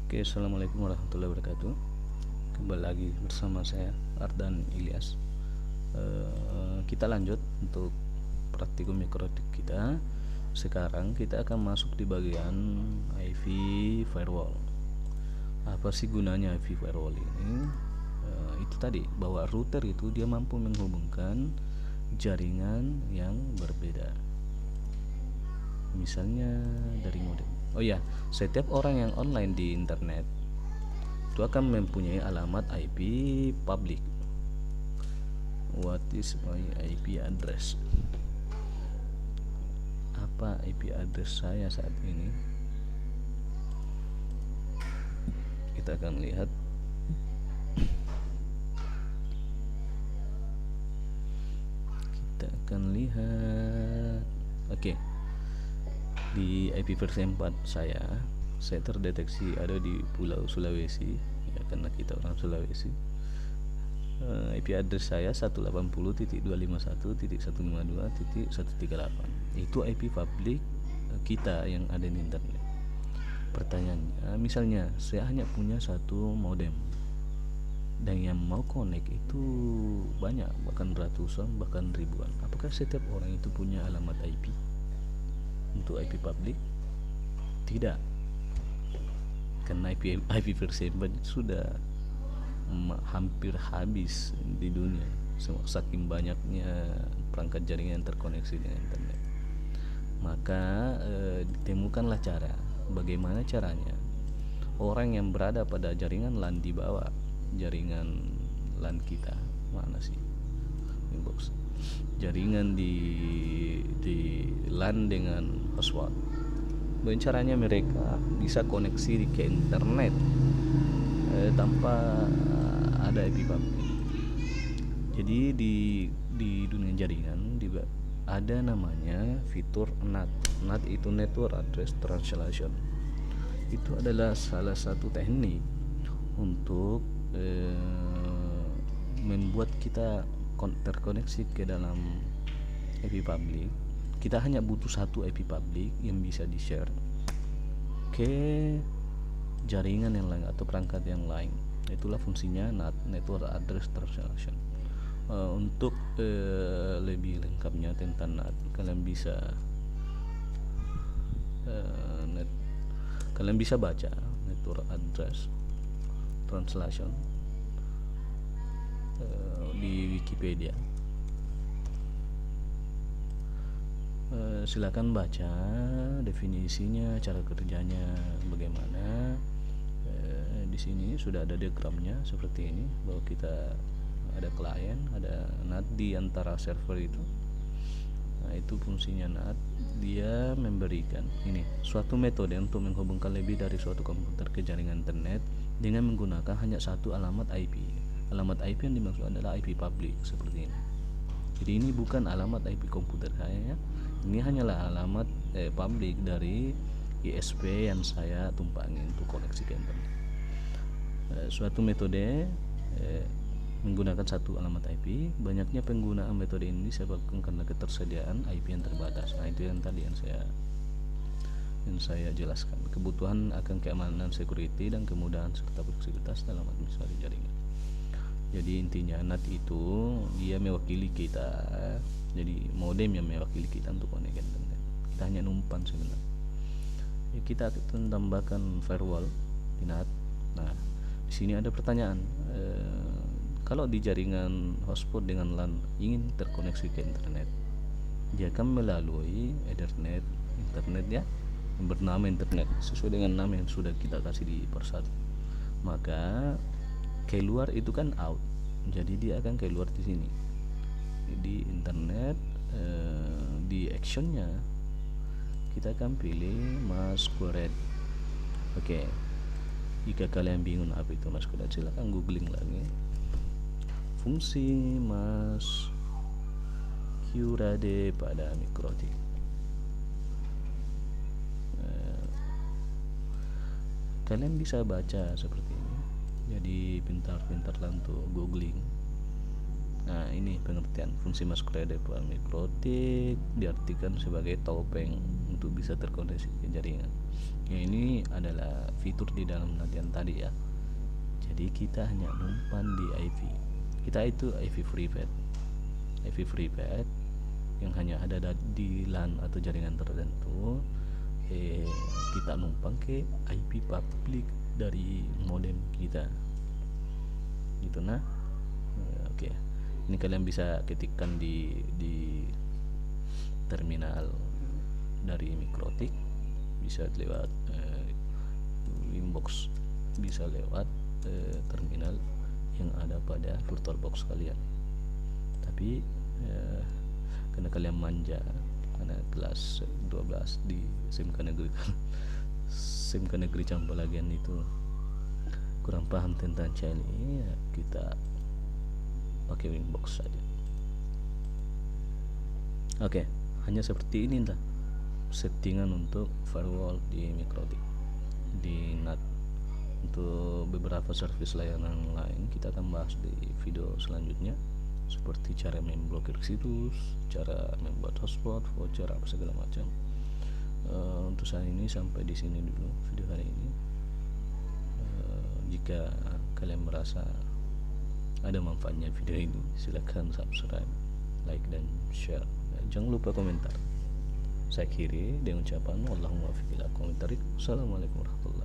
Oke, assalamualaikum warahmatullahi wabarakatuh. Kembali lagi bersama saya Ardan Ilyas. Kita lanjut untuk praktikum mikrotik kita. Sekarang kita akan masuk di bagian IV firewall. Apa sih gunanya IV firewall ini? Itu tadi bahwa router itu dia mampu menghubungkan jaringan yang berbeda. Misalnya dari modem. Oh ya, setiap orang yang online di internet itu akan mempunyai alamat IP public. What is my IP address? Apa IP address saya saat ini? Kita akan lihat. Oke. Di IP versi 4 saya terdeteksi ada di Pulau Sulawesi, ya, karena kita orang Sulawesi. IP address saya 180.251.152.138. Itu IP public kita yang ada di internet. Pertanyaannya, misalnya saya hanya punya satu modem dan yang mau connect itu banyak, bahkan ratusan, bahkan ribuan. Apakah setiap orang itu punya alamat IP untuk IP public? Tidak, karena IP versi 4 sudah hampir habis di dunia, saking banyaknya perangkat jaringan yang terkoneksi dengan internet. Maka ditemukanlah cara. Bagaimana caranya orang yang berada pada jaringan LAN di bawah jaringan LAN kita, mana sih inbox, jaringan di LAN dengan hotspot. Bagaimana caranya mereka bisa koneksi ke internet tanpa ada IP public. Jadi di dunia jaringan juga ada namanya fitur NAT. NAT itu Network Address Translation. Itu adalah salah satu teknik untuk membuat kita terkoneksi ke dalam IP public. Kita hanya butuh satu IP public yang bisa di-share ke jaringan yang lain atau perangkat yang lain. Itulah fungsinya NAT, Network Address Translation. Untuk lebih lengkapnya tentang NAT, kalian bisa baca Network Address Translation di Wikipedia. Silakan baca definisinya, cara kerjanya bagaimana. Di sini sudah ada diagramnya seperti ini, bahwa kita ada klien, ada NAT di antara server itu. Nah, itu fungsinya NAT. Dia memberikan ini suatu metode untuk menghubungkan lebih dari suatu komputer ke jaringan internet dengan menggunakan hanya satu alamat IP. Alamat IP yang dimaksud adalah IP public seperti ini. Jadi ini bukan alamat IP komputer saya, ya. Ini hanyalah alamat public dari ISP yang saya tumpangi untuk koneksi ke internet. Suatu metode menggunakan satu alamat IP. Banyaknya penggunaan metode ini disebabkan karena ketersediaan IP yang terbatas. Nah, itu yang tadi yang saya jelaskan. Kebutuhan akan keamanan, security, dan kemudahan serta fleksibilitas dalam administrasi jaringan. Jadi intinya NAT itu dia mewakili kita. Jadi modem yang mewakili kita untuk connect internet. Kita hanya numpan sebenarnya. Ya, kita akan tambahkan firewall di NAT. Nah, di sini ada pertanyaan. Kalau di jaringan hotspot dengan LAN ingin terkoneksi ke internet, dia akan melalui Ethernet internet, ya, yang bernama internet sesuai dengan nama yang sudah kita kasih di persatu. Maka keluar itu kan out, jadi dia akan keluar di sini di internet. Di actionnya kita akan pilih masquerade. Oke. Jika kalian bingung apa itu masquerade, silakan googling lagi. Fungsi masquerade pada mikrotik. Kalian bisa baca seperti ini. Jadi pintar-pintarlah untuk googling Nah, ini pengertian fungsi masuk layar mikrotik diartikan sebagai topeng untuk bisa terkoneksi ke jaringan. Ini adalah fitur di dalam latihan tadi ya. Jadi kita hanya numpan di IV. Kita itu IV FreePad. IV FreePad yang hanya ada di LAN atau jaringan tertentu. Kita numpang ke IP publik dari modem kita. Gitu nah. Oke. Ini kalian bisa ketikkan di terminal dari Mikrotik, bisa lewat Winbox, bisa lewat terminal yang ada pada VirtualBox kalian. Tapi karena kalian manja, karena kelas 12 di SMK Negeri SMK Negeri Campalagian itu kurang paham tentang ini, ya kita pakai Winbox saja. Oke, hanya seperti ini lah settingan untuk firewall di Mikrotik. Di NAT untuk beberapa service layanan lain kita akan bahas di video selanjutnya, seperti cara memblokir situs, cara membuat hotspot, voucher, apa segala macam. Untuk saat ini sampai di sini dulu video hari ini. Jika kalian merasa ada manfaatnya video ini, silakan subscribe, like, dan share. Jangan lupa komentar. Saya akhiri dengan ucapan wallahul muwaffiq ila aqwamit thoriq. Assalamualaikum warahmatullahi wabarakatuh.